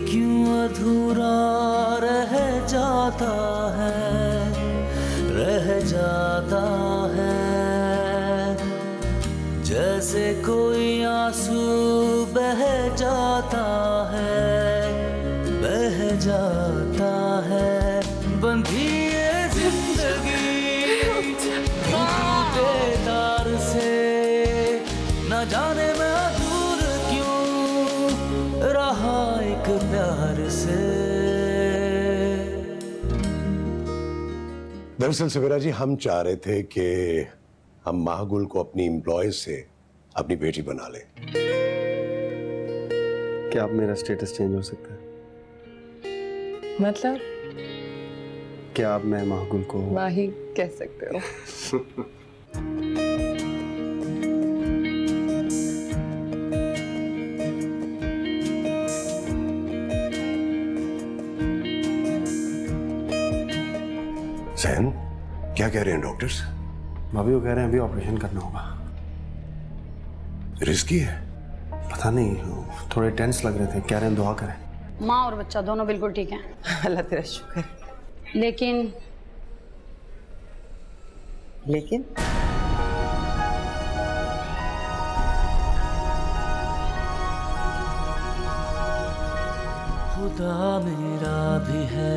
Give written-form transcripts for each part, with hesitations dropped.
क्यों अधूरा रह जाता है, रह जाता है। जैसे कोई आंसू बह जाता है, बह जाता है। बंधी ये जिंदगी टूटे तार से, न जाने मैं दूर क्यों रहा एक प्यार से। दरअसल सवेरा जी, हम चाह रहे थे कि हम महागुल को अपनी एम्प्लॉय से अपनी बेटी बना लें। क्या अब मेरा स्टेटस चेंज हो सकता है? मतलब? क्या अब मैं महागुल को माही कह सकते हो? जैन, क्या कह रहे हैं डॉक्टर्स? भाभी वो कह रहे हैं अभी ऑपरेशन करना होगा। रिस्की है? पता नहीं, थोड़े टेंस लग रहे थे। कह रहे हैं दुआ करें। माँ और बच्चा दोनों बिल्कुल ठीक हैं। अल्लाह तेरा शुक्र। लेकिन खुदा मेरा भी है।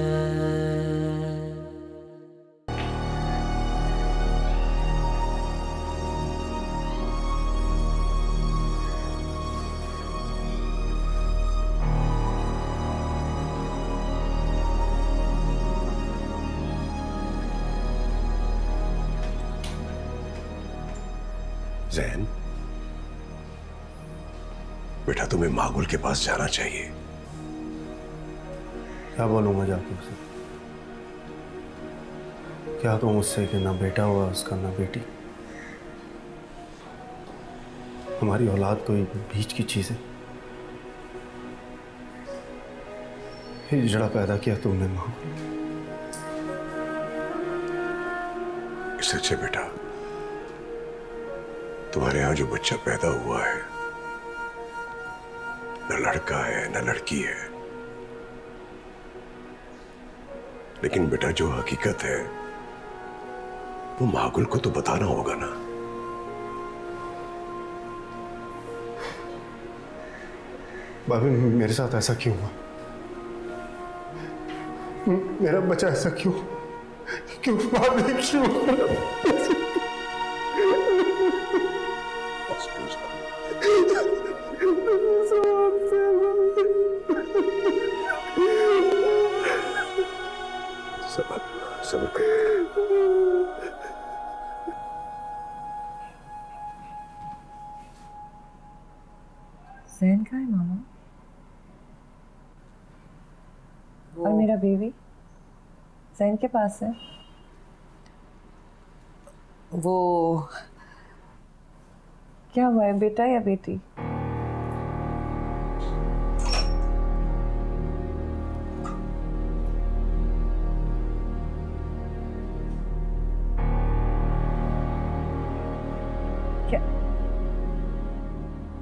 जैन, बेटा तुम्हें महागुल के पास जाना चाहिए। क्या बोलूंगा जाके उसे? क्या तो मुझसे कि ना बेटा हुआ उसका ना बेटी। हमारी औलाद कोई बीच की चीज है। हिजड़ा पैदा किया तुमने माँ। इससे अच्छे बेटा, तुम्हारे यहां जो बच्चा पैदा हुआ है, न लड़का है न लड़की है, लेकिन बेटा जो हकीकत है वो महागुल को तो बताना होगा ना। भाभी मेरे साथ ऐसा क्यों हुआ? मेरा बच्चा ऐसा क्यों क्यों भाभी क्यों? सब जैन कहाँ है मामा? और मेरा बेबी जैन के पास है। वो क्या हुआ है, बेटा या बेटी?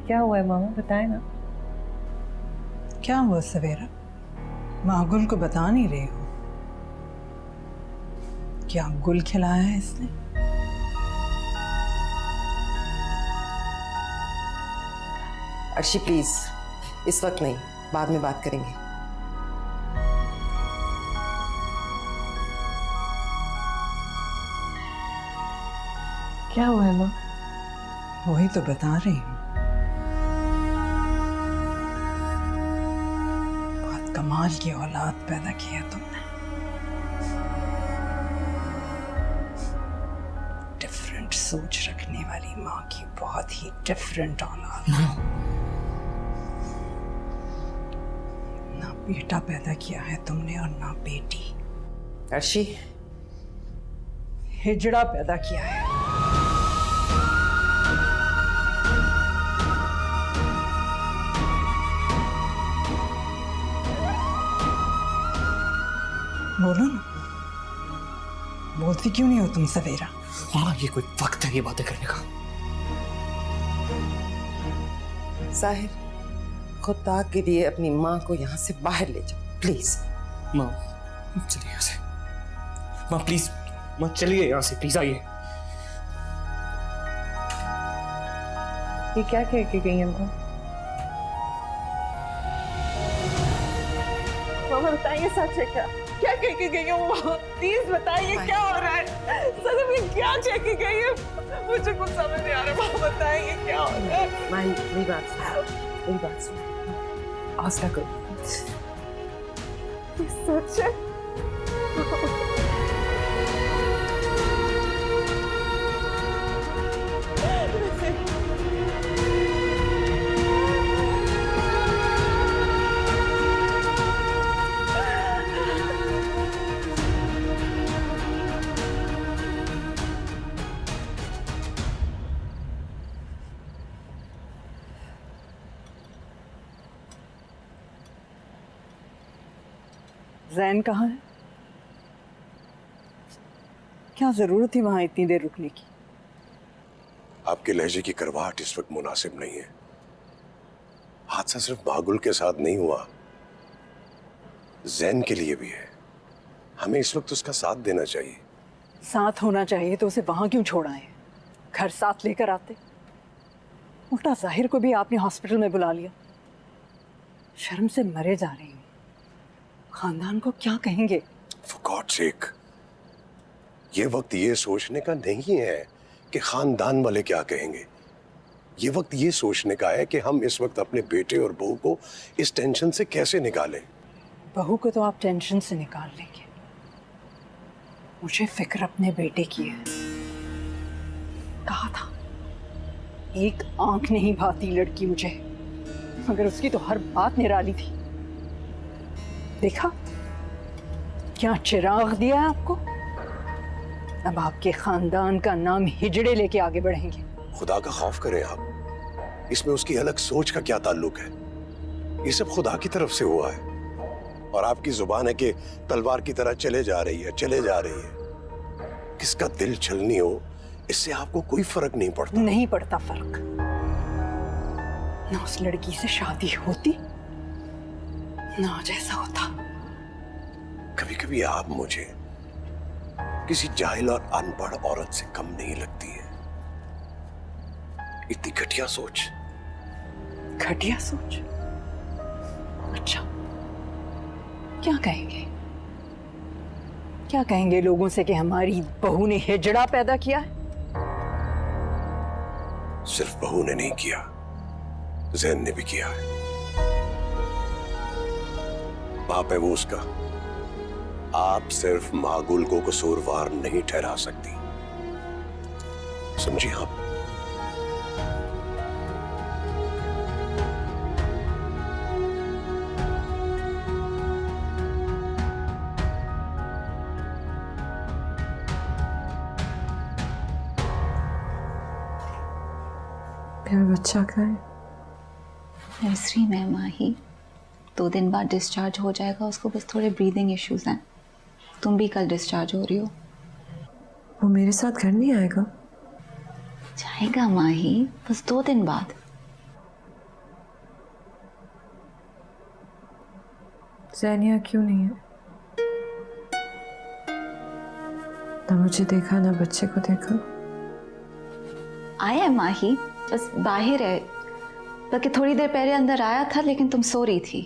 क्या हुआ है मामा, बताए ना। क्या हुआ सवेरा? महागुल को बता नहीं रही हो? क्या गुल खिलाया है इसने? अर्शी प्लीज, इस वक्त नहीं, बाद में बात करेंगे। क्या हुआ है माँ? वही तो बता रही हूँ। बहुत कमाल की औलाद पैदा की है तुमने। डिफरेंट सोच रखने वाली माँ की बहुत ही डिफरेंट औलाद। ना बेटा पैदा किया है तुमने और ना बेटी। अर्शी, हिजड़ा पैदा किया है। बोलो ना, बोलती क्यों नहीं हो तुम सवेरा? माँ, ये कोई वक्त है ये बातें करने का? साहिर, खुदा के लिए अपनी माँ को यहाँ से बाहर ले जाओ प्लीज। माँ चलिए यहाँ से। माँ प्लीज, माँ चलिए यहाँ से प्लीज, आइए। ये क्या कह के गई है माँ? मामा बताइए सच है क्या? क्या कह के गई है मामा? प्लीज बताइए क्या हो रहा है? सच में क्या कह के गई है? मुझे कुछ समझ नहीं आ रहा। मामा बताइए क्या हो रहा है? माही मेरी बात सुनो, मेरी बात सुनो, हौसला करो। ये सच है? जैन कहाँ है? क्या जरूरत थी वहां इतनी देर रुकने की? आपके लहजे की करवाहट इस वक्त मुनासिब नहीं है। हादसा सिर्फ मागुल के साथ नहीं हुआ, जैन के लिए भी है। हमें इस वक्त उसका साथ देना चाहिए। साथ होना चाहिए तो उसे वहां क्यों छोड़ा है? घर साथ लेकर आते। उल्टा जाहिर को भी आपने हॉस्पिटल में बुला लिया। शर्म से मरे जा रही हैं। खानदान को क्या कहेंगे? For God's sake, ये वक्त ये सोचने का नहीं है कि खानदान वाले क्या कहेंगे। ये वक्त ये सोचने का है कि हम इस वक्त अपने बेटे और बहू को इस टेंशन से कैसे निकालें। बहू को तो आप टेंशन से निकाल लेंगे, मुझे फिक्र अपने बेटे की है। कहा था एक आंख नहीं भाती लड़की मुझे, मगर उसकी तो हर बात निराली थी। देखा क्या चिराग दिया है आपको। अब आपके खानदान का नाम हिजड़े लेके आगे बढ़ेंगे। खुदा का खौफ करें आप। इसमें उसकी अलग सोच का क्या ताल्लुक है? ये सब खुदा की तरफ से हुआ है। और आपकी जुबान है कि तलवार की तरह चले जा रही है, चले जा रही है। किसका दिल छलनी हो, इससे आपको कोई फर्क नहीं पड़ता। नहीं पड़ता फर्क। ना उस लड़की से शादी होती ना जैसा होता। कभी कभी आप मुझे किसी जाहिल और अनपढ़ औरत से कम नहीं लगती है। इतनी घटिया सोच। घटिया सोच? अच्छा, क्या कहेंगे? क्या कहेंगे लोगों से कि हमारी बहू ने हिजड़ा पैदा किया है? सिर्फ बहू ने नहीं किया, जैन ने भी किया है। बाप है वो उसका। आप सिर्फ मागुल को कसूरवार नहीं ठहरा सकती, समझिए आप। मेरा बच्चा का है। नर्सरी में माही 2 दिन बाद डिस्चार्ज हो जाएगा। उसको बस थोड़े ब्रीदिंग इश्यूज हैं। तुम भी कल डिस्चार्ज हो रही हो। वो मेरे साथ घर नहीं आएगा? जाएगा माही, बस 2 दिन बाद। जैनिया क्यों नहीं है? ना मुझे देखा ना बच्चे को देखा। आया है माही, बस बाहर है। बल्कि थोड़ी देर पहले अंदर आया था, लेकिन तुम सो रही थी।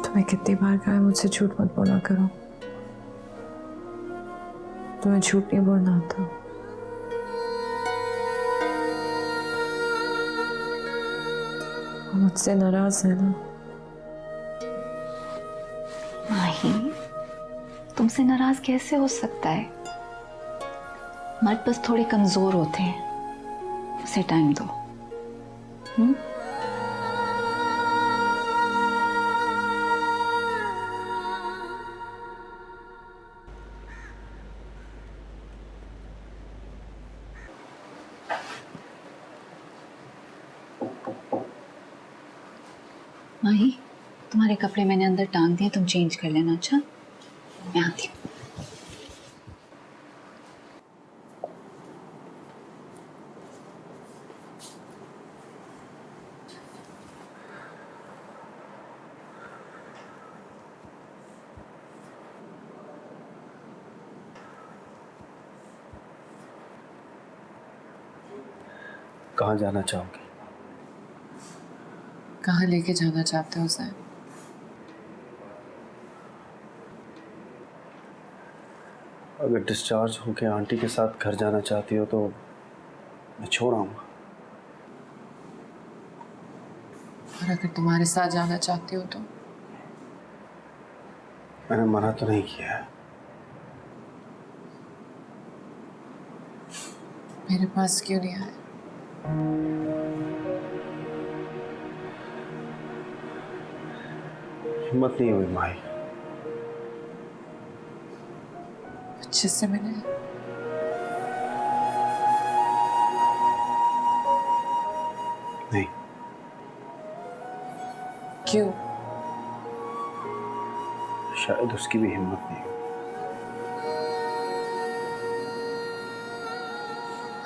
तुम्हें कितनी बार कहा है मुझसे झूठ मत बोला करो। तुम्हें झूठ नहीं बोलना आता। वो मुझसे नाराज है ना। माही, तुमसे नाराज कैसे हो सकता है? मर्द बस थोड़े कमजोर होते हैं, उसे टाइम दो। माही, तुम्हारे कपड़े मैंने अंदर टांग दिए, तुम चेंज कर लेना। अच्छा, मैं आती हूँ। कहाँ जाना चाहोगी? कहाँ लेके जाना चाहते हो सर? अगर डिस्चार्ज होके आंटी के साथ घर जाना चाहती हो तो मैं छोड़ आऊँगा। और अगर तुम्हारे साथ जाना चाहती हो तो? मैंने मना तो नहीं किया है। मेरे पास क्यों नहीं आए? हिम्मत नहीं हुई माही। अच्छे से मिले? नहीं। क्यों? शायद उसकी भी हिम्मत नहीं।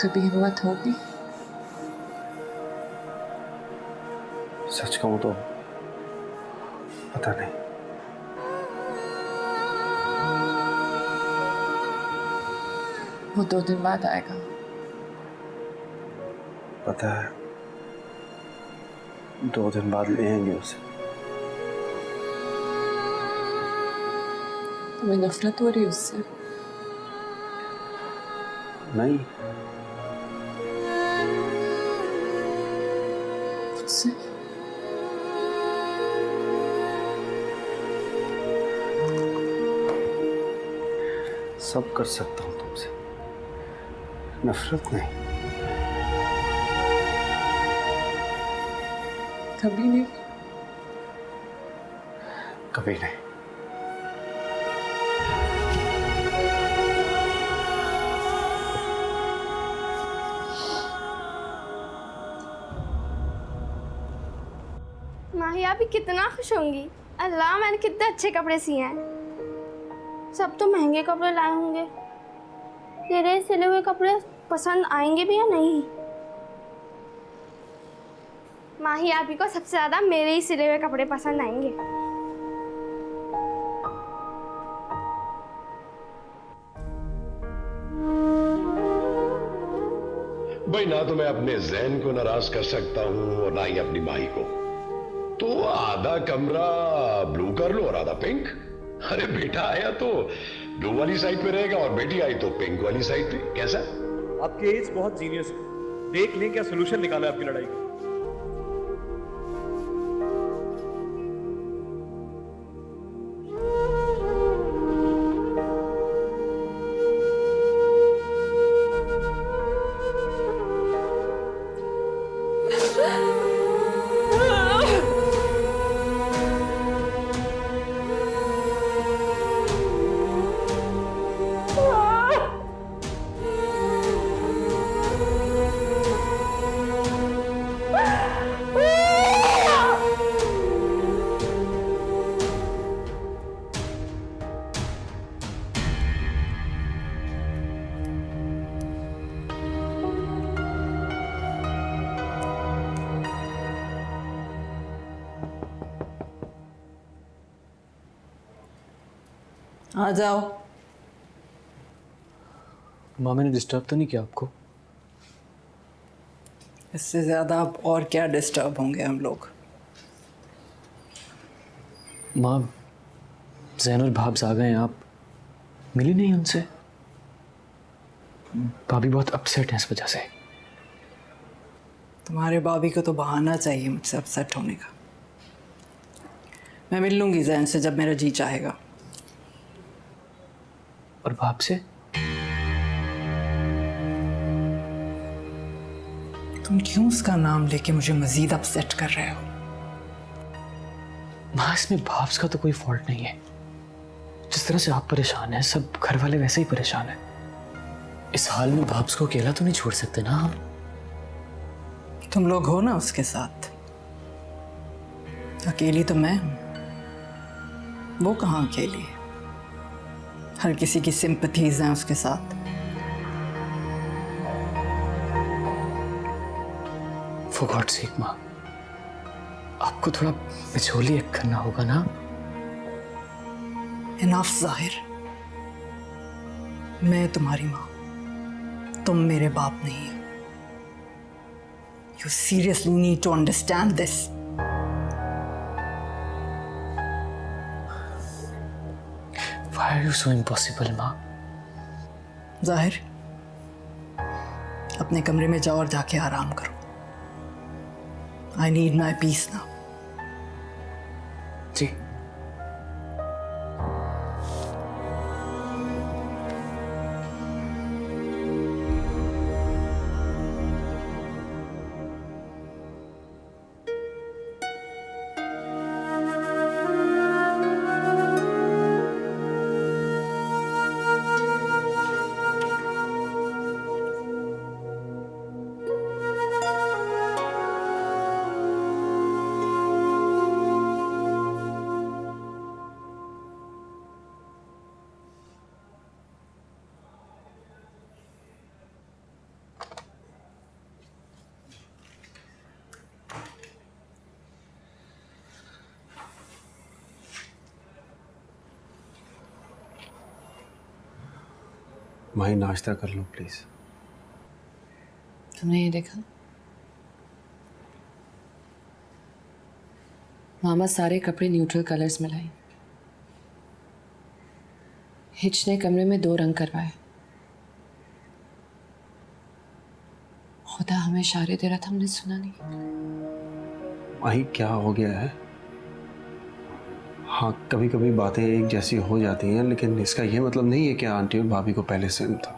कभी हिम्मत होगी? सच कहूं तो पता नहीं। वो 2 दिन बाद आएगा। पता है, 2 दिन बाद ले आएंगे उसे। तुम्हें नफरत हो रही उससे? नहीं। उससे? सब कर सकता हूं तुमसे, नफरत नहीं। कभी नहीं? कभी नहीं। माही आप भी कितना खुश होंगी। अल्लाह मैंने कितने अच्छे कपड़े सिए हैं। सब तो महंगे कपड़े लाए होंगे। तेरे सिले हुए कपड़े पसंद आएंगे भी या नहीं? माही आप ही को सबसे ज्यादा मेरे ही सिले हुए कपड़े पसंद आएंगे। भाई ना तो मैं अपने जहन को नाराज कर सकता हूं और ना ही अपनी माही को। तो आधा कमरा ब्लू कर लो और आधा पिंक। अरे बेटा आया तो ब्लू वाली साइड पे रहेगा और बेटी आई तो पिंक वाली साइड पे। कैसा? आपके एज बहुत जीनियस है। देख लें क्या सलूशन निकाला है आपकी लड़ाई का। आ जाओ। माँ मैंने डिस्टर्ब तो नहीं किया आपको? इससे ज़्यादा अब और क्या डिस्टर्ब होंगे हम लोग। माँ जैन और भाब्स आ गए हैं, आप मिली नहीं उनसे? भाभी बहुत अपसेट है इस वजह से। तुम्हारे भाभी को तो बहाना चाहिए मुझसे अपसेट होने का। मैं मिल लूंगी जैन से जब मेरा जी चाहेगा। और भाप से? तुम क्यों उसका नाम लेके मुझे मजीद अपसेट कर रहे हो? माँ इसमें भाप्स का तो कोई फॉल्ट नहीं है। जिस तरह से आप परेशान हैं, सब घर वाले वैसे ही परेशान हैं। इस हाल में भाप्स को अकेला तो नहीं छोड़ सकते ना हम। तुम लोग हो ना उसके साथ। अकेली तो मैं हूं, वो कहाँ अकेली है। हर किसी की सिंपथीज हैं उसके साथ। For God's sake माँ, आपको थोड़ा बिछोली एक करना होगा ना। इनफ जाहिर, मैं तुम्हारी माँ, तुम मेरे बाप नहीं हो। You seriously need to understand this. Why are you so impossible, माँ? जाहिर, अपने कमरे में जाओ और जाके आराम करो. I need my peace now. जी. माही नाश्ता कर लो प्लीज. तुमने ये देखा? मामा सारे कपड़े न्यूट्रल कलर्स में लाई. हिच ने कमरे में 2 रंग करवाए. खुदा हमें इशारे दे रहा था, हमने सुना नहीं. माही क्या हो गया है? हाँ, कभी कभी बातें एक जैसी हो जाती हैं, लेकिन इसका ये मतलब नहीं है कि आंटी और भाभी को पहले से था.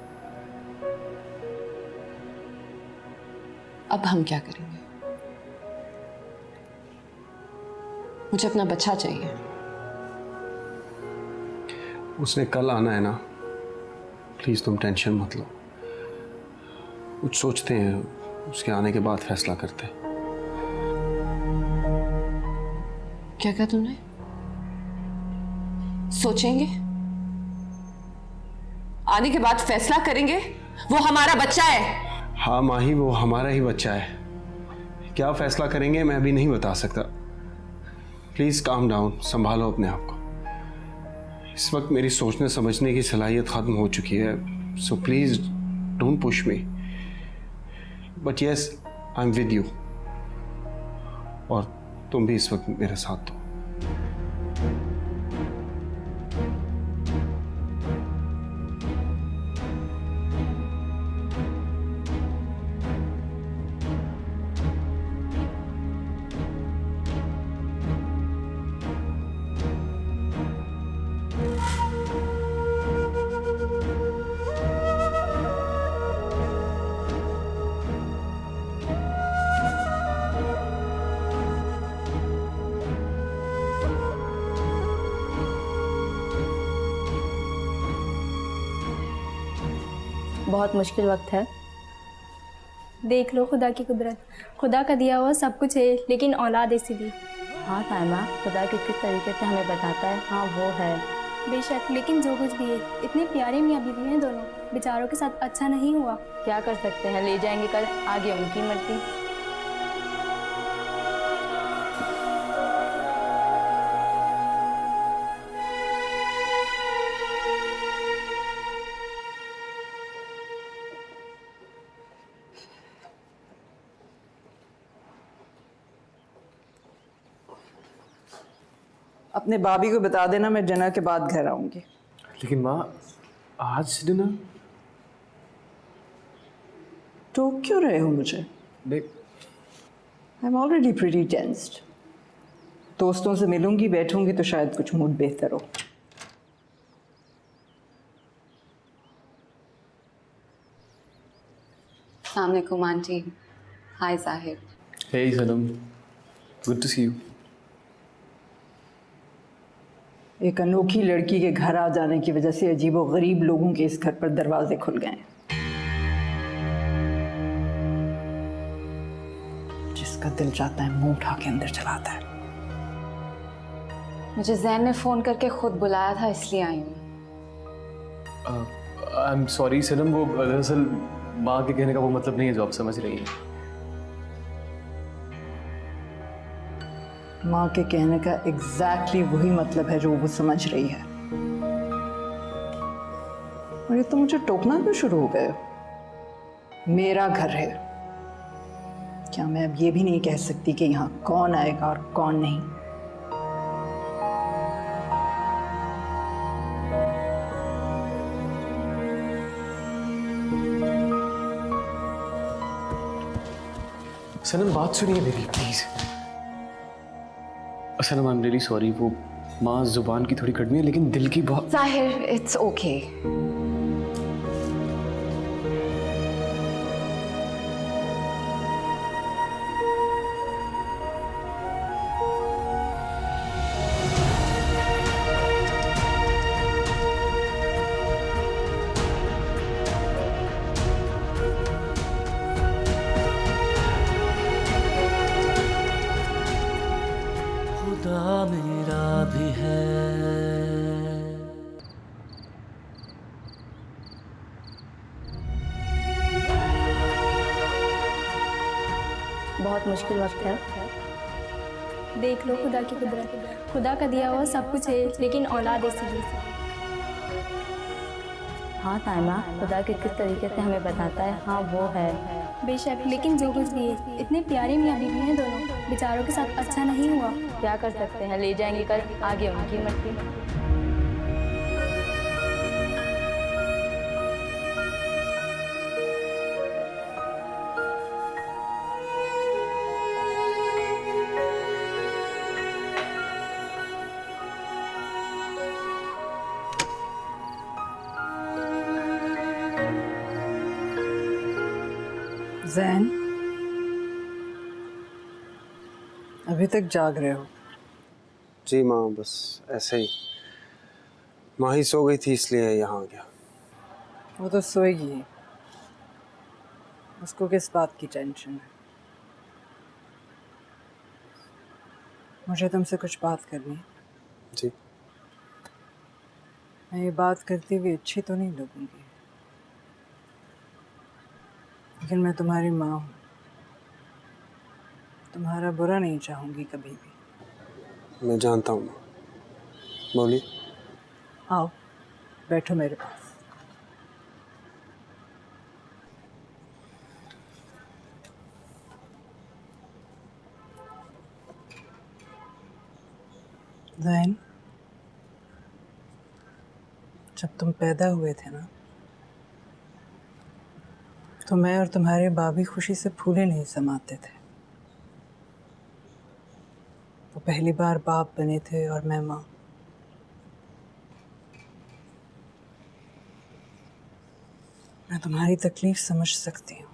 अब हम क्या करेंगे? मुझे अपना बच्चा चाहिए. उसने कल आना है ना. प्लीज तुम टेंशन मत लो. कुछ सोचते हैं, उसके आने के बाद फैसला करते हैं. क्या कहा तुमने? सोचेंगे? आने के बाद फैसला करेंगे? वो हमारा बच्चा है. हाँ माही, वो हमारा ही बच्चा है. क्या फैसला करेंगे मैं भी नहीं बता सकता. प्लीज काम डाउन, संभालो अपने आप को. इस वक्त मेरी सोचने समझने की सलाहियत खत्म हो चुकी है. So please don't push me. But yes, I am with you. और तुम भी इस वक्त मेरे साथ हो. बहुत मुश्किल वक्त है. देख लो खुदा की कुदरत. खुदा का दिया हुआ सब कुछ है, लेकिन औलाद ऐसी दी. हाँ तायमा, खुदा किस तरीके से हमें बताता है. हाँ वो है बेशक, लेकिन जो कुछ भी है, इतने प्यारे मियाँ बीवी हैं दोनों. बेचारों के साथ अच्छा नहीं हुआ. क्या कर सकते हैं, ले जाएंगे कल, आगे उनकी मर्जी. अपने भाभी को बता देना मैं डिनर के बाद घर आऊंगी. लेकिन माँ, आज डिनर? टोक क्यों रहे हो मुझे? देख, I am already pretty tensed. दोस्तों से मिलूंगी, बैठूंगी तो शायद कुछ मूड बेहतर हो. अस्सलाम वालेकुम आंटी. हाय साहिब. हे सनम, गुड टू सी यू. एक अनोखी लड़की के घर आ जाने की वजह से अजीबो गरीब लोगों के इस घर पर दरवाजे खुल गए. जिसका दिल चाहता है मुंह उठा के अंदर चलाता है. मुझे जैन ने फोन करके खुद बुलाया था, इसलिए आई हूँ. आई एम सॉरी सनम, वो दरअसल माँ के कहने का वो मतलब नहीं है जो आप समझ रही हैं. माँ के कहने का एग्जैक्टली वही मतलब है जो वो समझ रही है. और ये तो मुझे टोकना क्यों शुरू हो गए? मेरा घर है, क्या मैं अब ये भी नहीं कह सकती कि यहाँ कौन आएगा और कौन नहीं? सनम बात सुनिए मेरी please. Sanam I am really sorry, वो माँ जुबान की थोड़ी कड़वी है लेकिन दिल की बहुत। जाहिर इट्स ओके। खुदा मेरा भी है। बहुत मुश्किल वक्त है। देख लो खुदा की कुदरत, खुदा का दिया हुआ सब कुछ है, लेकिन औलाद ऐसी नहीं। हाँ ताइमा, खुदा किस तरीके से हमें बताता है, हाँ वो है। बेशक, लेकिन जो कुछ भी है, इतने प्यारे मियाँ बीवी हैं दोनों, बेचारों के साथ अच्छा नहीं हुआ। क्या कर सकते हैं, ले जाएंगे कल, आगे उनकी मर्जी। जैन, अभी तक जाग रहे हो? जी माँ, बस ऐसे ही। माँ ही सो गई थी इसलिए यहाँ आ गया। वो तो सोएगी ही, उसको किस बात की टेंशन है? मुझे तुमसे कुछ बात करनी है। जी। मैं ये बात करती हुई अच्छी तो नहीं लगूंगी, लेकिन मैं तुम्हारी माँ हूँ, तुम्हारा बुरा नहीं चाहूँगी कभी भी। मैं जानता हूँ माँ, बोलिए। आओ बैठो मेरे पास। जैन, जब तुम पैदा हुए थे ना, तो मैं और तुम्हारे बाबी खुशी से फूले नहीं समाते थे। वो पहली बार बाप बने थे और मैं माँ। मैं तुम्हारी तकलीफ समझ सकती हूँ,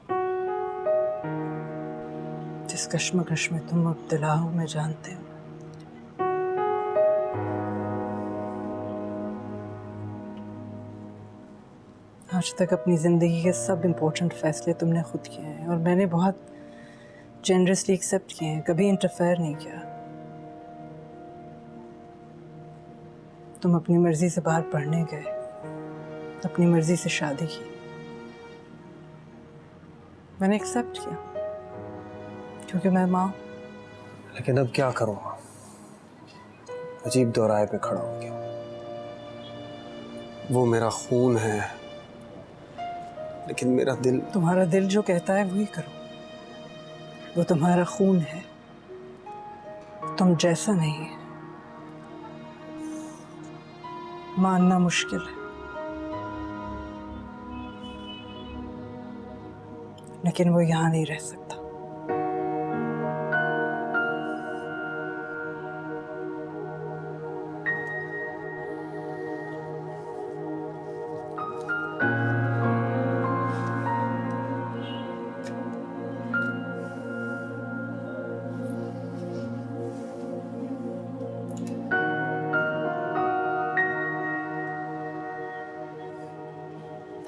जिस कश्मकश में तुम मुब्तला हो मैं जानती हूँ। आज तक अपनी ज़िंदगी के सब इम्पोर्टेंट फैसले तुमने खुद किए हैं और मैंने बहुत जेनरसली एक्सेप्ट किए हैं, कभी इंटरफेयर नहीं किया। तुम अपनी मर्जी से बाहर पढ़ने गए, अपनी मर्जी से शादी की, मैंने एक्सेप्ट किया क्योंकि मैं माँ। लेकिन अब क्या करूँ? अजीब दोराहे पे खड़ा हो गया। वो मेरा खून है, लेकिन मेरा दिल। तुम्हारा दिल जो कहता है वही करो, वो तुम्हारा खून है, तुम जैसा नहीं है। मानना मुश्किल है, लेकिन वो यहाँ नहीं रह सकता।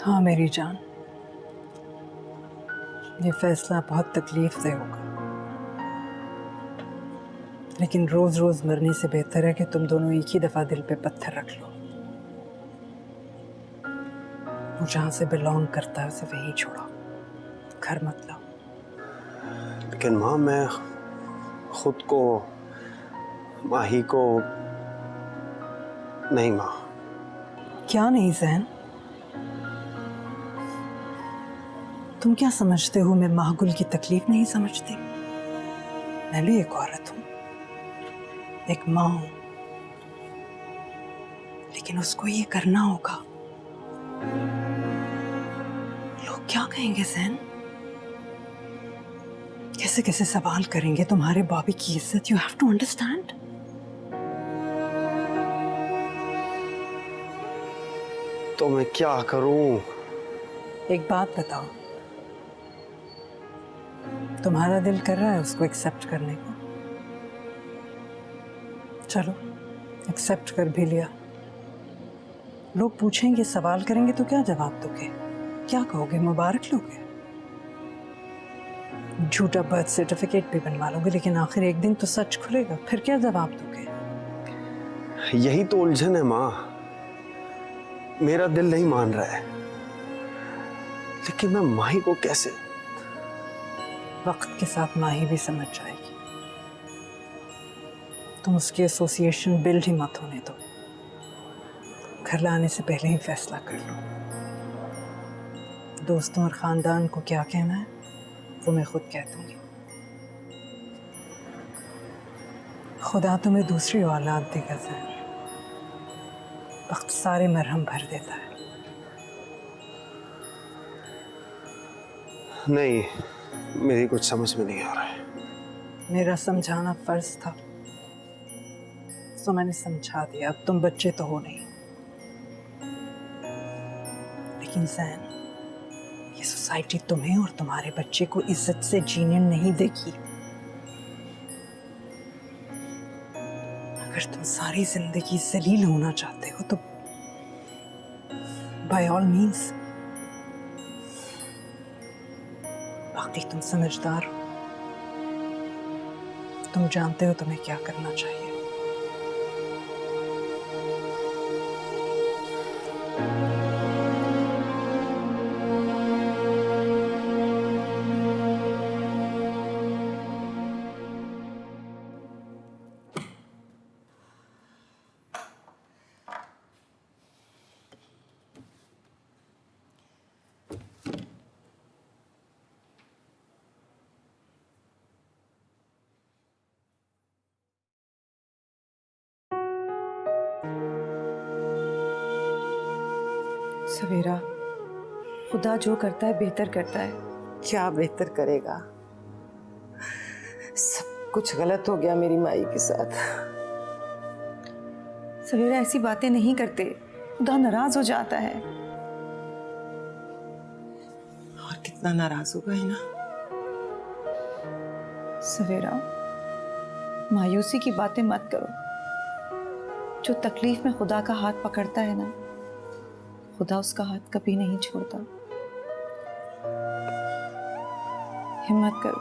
हाँ मेरी जान, ये फैसला बहुत तकलीफ दे होगा, लेकिन रोज रोज मरने से बेहतर है कि तुम दोनों एक ही दफा दिल पे पत्थर रख लो। वो जहां से बिलोंग करता है उसे वहीं छोड़ो, घर मत लाओ। लेकिन माँ, मैं खुद को, माही को नहीं। माँ क्या नहीं जैन, तुम क्या समझते हो मैं माहगुल की तकलीफ नहीं समझती? मैं भी एक औरत हूँ, एक माँ हूँ, लेकिन उसको ये करना होगा। लोग क्या कहेंगे ज़ैन? कैसे कैसे सवाल करेंगे तुम्हारे बॉबी की इज्जत। You have to understand. तो मैं क्या करूं? एक बात बताओ, तुम्हारा दिल कर रहा है उसको एक्सेप्ट करने को? चलो, एक्सेप्ट कर भी लिया। लोग पूछेंगे, सवाल करेंगे तो क्या जवाब दोगे? क्या कहोगे? मुबारक लोगे? झूठा बर्थ सर्टिफिकेट भी बनवा लोगे, लेकिन आखिर एक दिन तो सच खुलेगा, फिर क्या जवाब दोगे? यही तो उलझन है माँ। मेरा दिल नहीं मान रहा है, लेकिन मैं माही को कैसे? वक्त के साथ माही भी समझ जाएगी। तुम उसकी एसोसिएशन बिल्ड ही मत होने दो। घर लाने से पहले ही फैसला कर लो। दोस्तों और खानदान को क्या कहना है वो मैं खुद कह दूंगी। खुदा तुम्हें दूसरी औलाद देगा ज़ैन। वक्त सारे मरहम भर देता है। नहीं, मेरी कुछ समझ में नहीं आ रहा है। मेरा समझाना फर्ज था, तो मैंने समझा दिया। अब तुम बच्चे तो हो नहीं, लेकिन ज़ैन, ये सोसाइटी तुम्हें और तुम्हारे बच्चे को इज्जत से जीने नहीं देगी। अगर तुम सारी जिंदगी जलील होना चाहते हो तो बाय ऑल मीन्स। बाकी तुम समझदार हो, तुम जानते हो तुम्हें क्या करना चाहिए। सवेरा, खुदा जो करता है बेहतर करता है। क्या बेहतर करेगा? सब कुछ गलत हो गया मेरी माई के साथ। सवेरा, ऐसी बातें नहीं करते, खुदा नाराज हो जाता है। और कितना नाराज होगा, है ना? सवेरा, मायूसी की बातें मत करो। जो तकलीफ में खुदा का हाथ पकड़ता है ना, खुदा उसका हाथ कभी नहीं छोड़ता। हिम्मत करो।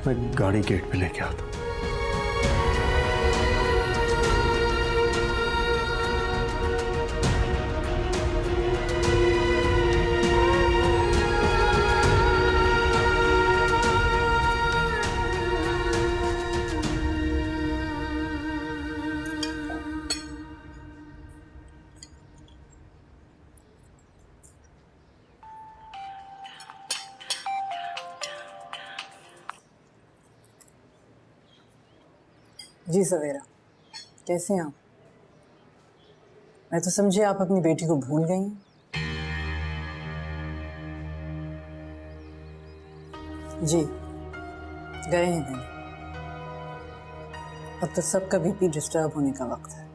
मैं गाड़ी गेट पे लेके आता हूँ। जी सवेरा, कैसे हैं आप? मैं तो समझी आप अपनी बेटी को भूल गई हैं। जी गए हैं दिन। अब तो सबका बीपी डिस्टर्ब होने का वक्त है।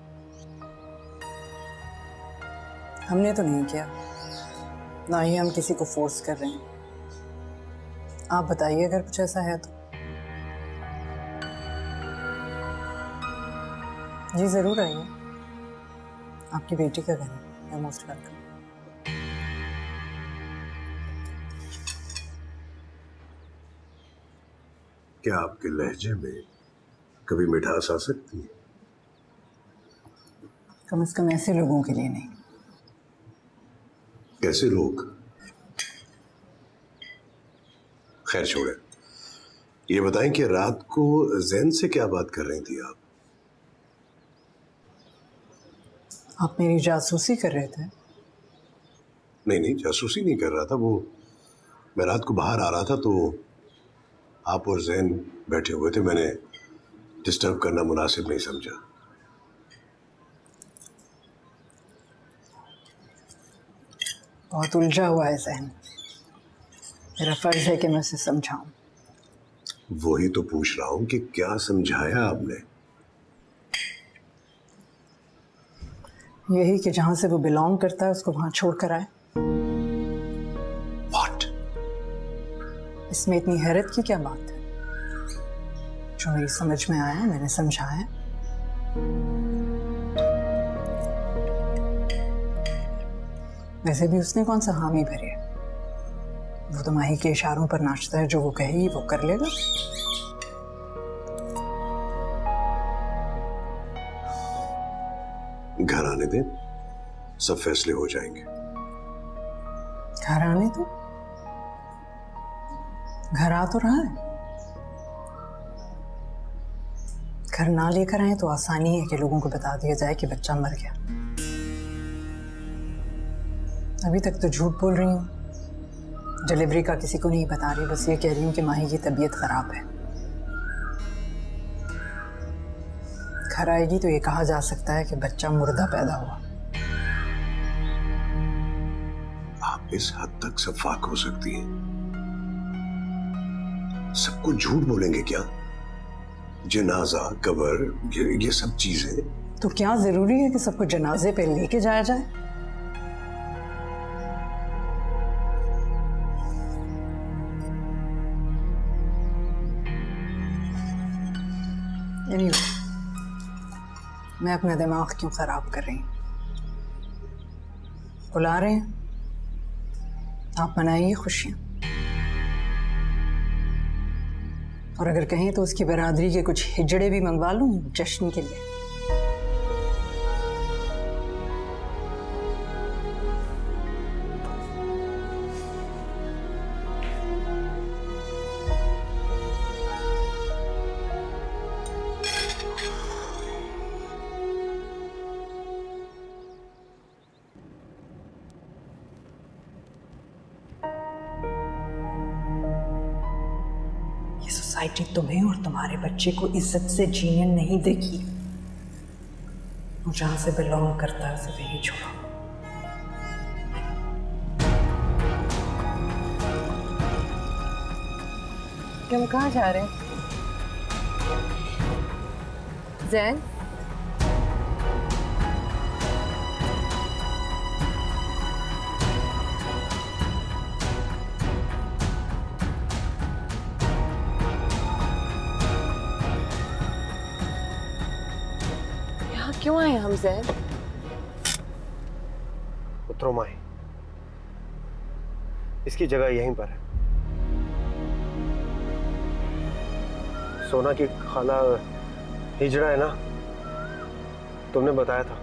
हमने तो नहीं किया, ना ही हम किसी को फोर्स कर रहे हैं। आप बताइए अगर कुछ ऐसा है तो। जी ज़रूर आइए, आपकी बेटी का घर है। Most welcome. क्या आपके लहजे में कभी मिठास आ सकती है? कम से कम ऐसे लोगों के लिए नहीं। कैसे लोग? खैर छोड़े, ये बताएं कि रात को जैन से क्या बात कर रही थी आप? आप मेरी जासूसी कर रहे थे? नहीं, जासूसी नहीं कर रहा था। वो मैं रात को बाहर आ रहा था तो आप और जैन बैठे हुए थे। मैंने डिस्टर्ब करना मुनासिब नहीं समझा। बहुत उलझा हुआ है जैन, मेरा फर्ज है कि मैं उसे समझाऊं। वही तो पूछ रहा हूं कि क्या समझाया आपने? यही कि जहां से वो बिलोंग करता है उसको वहां छोड़ कर आए। What? इसमें इतनी हैरत की क्या बात है? जो मेरी समझ में आया मैंने समझाया। वैसे भी उसने कौन सा हामी भरे है? वो तो माही के इशारों पर नाचता है, जो वो कहेगी वो कर लेगा। घर आने दें, सब फैसले हो जाएंगे। घर आने दो, घर आ तो रहा है। घर ना लेकर आए तो आसानी है कि लोगों को बता दिया जाए कि बच्चा मर गया। अभी तक तो झूठ बोल रही हूँ, डिलीवरी का किसी को नहीं बता रही, बस ये कह रही हूँ कि माही की तबीयत खराब है। घर आएगी तो ये कहा जा सकता है कि बच्चा मुर्दा पैदा हुआ। आप इस हद तक शफाक हो सकती हैं? सबको झूठ बोलेंगे क्या? जनाजा, कब्र, ये सब चीजें। तो क्या जरूरी है कि सबको जनाजे पे लेके जाया जाए? Anyway, मैं अपना दिमाग क्यों खराब कर रही हूँ? बुला रहे हैं, आप मनाइए खुशियाँ। और अगर कहें तो उसकी बरादरी के कुछ हिजड़े भी मंगवा लूँ जश्न के लिए। सोसाइटी तुम्हें और तुम्हारे बच्चे को इज्जत से जीने नहीं देगी। जहां से बिलोंग करता है उसे वहीं छोड़ो। तुम कहाँ जा रहे हैं? जैन, क्यों आए हम जैन? उतरो माही, इसकी जगह यहीं पर है। सोना की खाला हिजड़ा है ना, तुमने बताया था।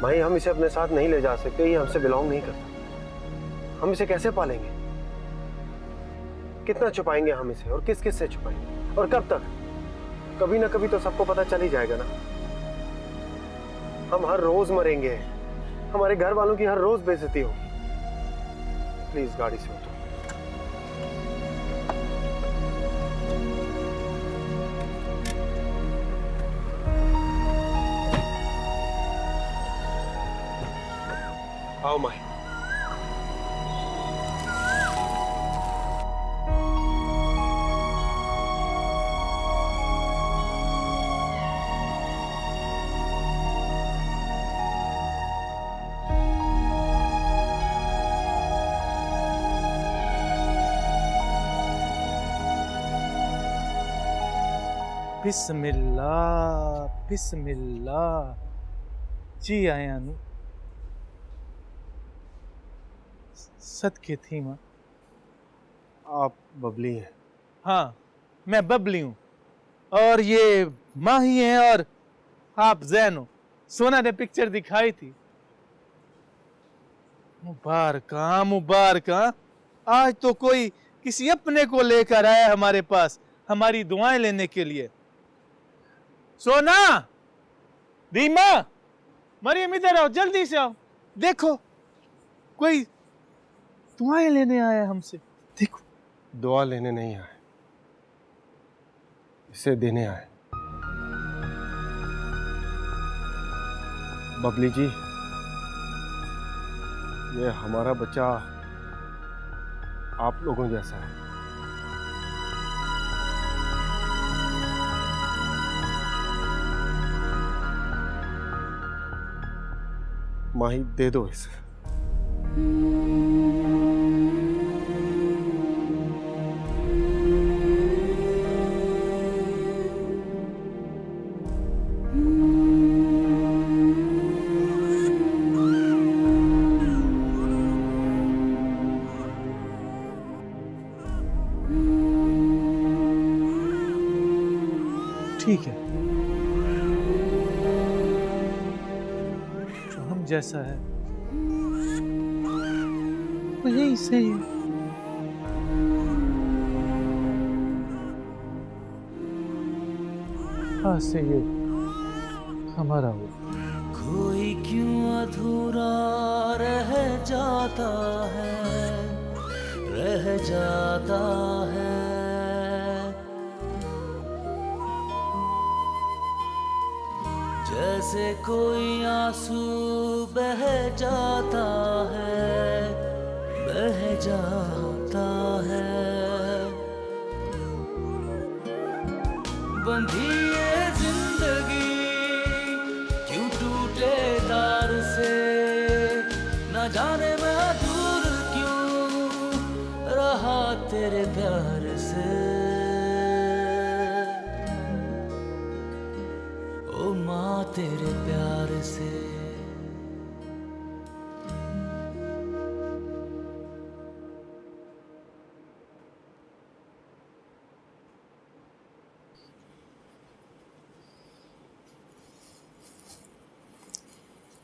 माही, हम इसे अपने साथ नहीं ले जा सकते, ये हमसे बिलोंग नहीं करता। हम इसे कैसे पालेंगे? कितना छुपाएंगे हम इसे, और किस किस से छुपाएंगे, और कब तक? कभी ना कभी तो सबको पता चल ही जाएगा ना। हम हर रोज मरेंगे, हमारे घर वालों की हर रोज बेइज्जती होगी। प्लीज गाड़ी से उतरो। आओ माही। बिस्मिल्लाह बिस्मिल्लाह। जी आया नु सदके थी माँ। आप बबली हैं? हाँ मैं बबली हूँ और ये माही है और आप जैन हो। सोना ने पिक्चर दिखाई थी। मुबारका मुबारका, आज तो कोई किसी अपने को लेकर आया हमारे पास हमारी दुआएं लेने के लिए। सोना, दीमा, मरियम इधर आओ, जल्दी से आओ। देखो कोई दुआएं लेने आया हमसे। देखो दुआ लेने नहीं आए, इसे देने आए। बबली जी, ये हमारा बच्चा आप लोगों जैसा है। माही दे दो इसे। ठीक है, जो हम जैसा है वही सही है। हाँ से ये हमारा हो। कोई क्यों अधूरा रह जाता है, रह जाता है। जैसे कोई आंसू बह जाता है, बह जाता है। बंधी ये जिंदगी क्यों टूटे तार से, न जाने मैं दूर क्यों रहा तेरे प्यार से। ओ माँ तेरे प्यार से।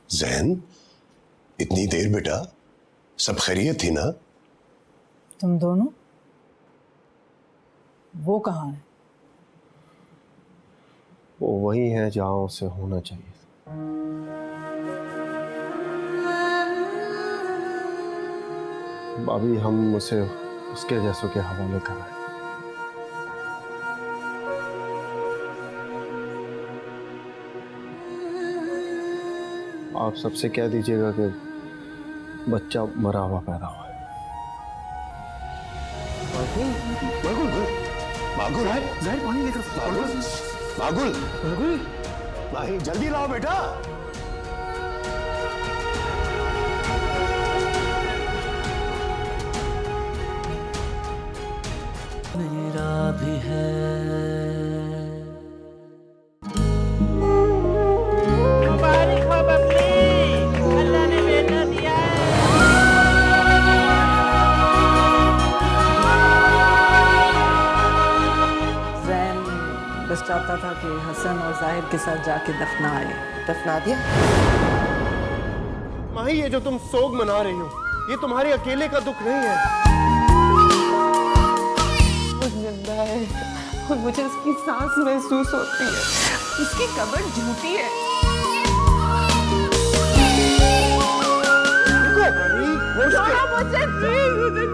जैन, इतनी देर बेटा, सब खैरियत थी ना? तुम दोनों, वो कहाँ है? वो वही है जहां उसे होना चाहिए। अभी हम उसे उसके जैसों के हवाले कर रहे हैं। आप सबसे कह दीजिएगा कि बच्चा मरा हुआ पैदा हुआ है। मागुल है, ज़ाहिर पानी लेकर। मागुल, माही जल्दी लाओ बेटा। मेरा भी है। बस चाहता था कि हसन और जाहिर के साथ जाके दफना आए। दफना दिया? माही, ये जो तुम सोग मना रही हो, ये तुम्हारे अकेले का दुख नहीं है। वो जिंदा है और मुझे उसकी सांस महसूस होती है। उसकी कब्र झूठी है। रुको, मुझे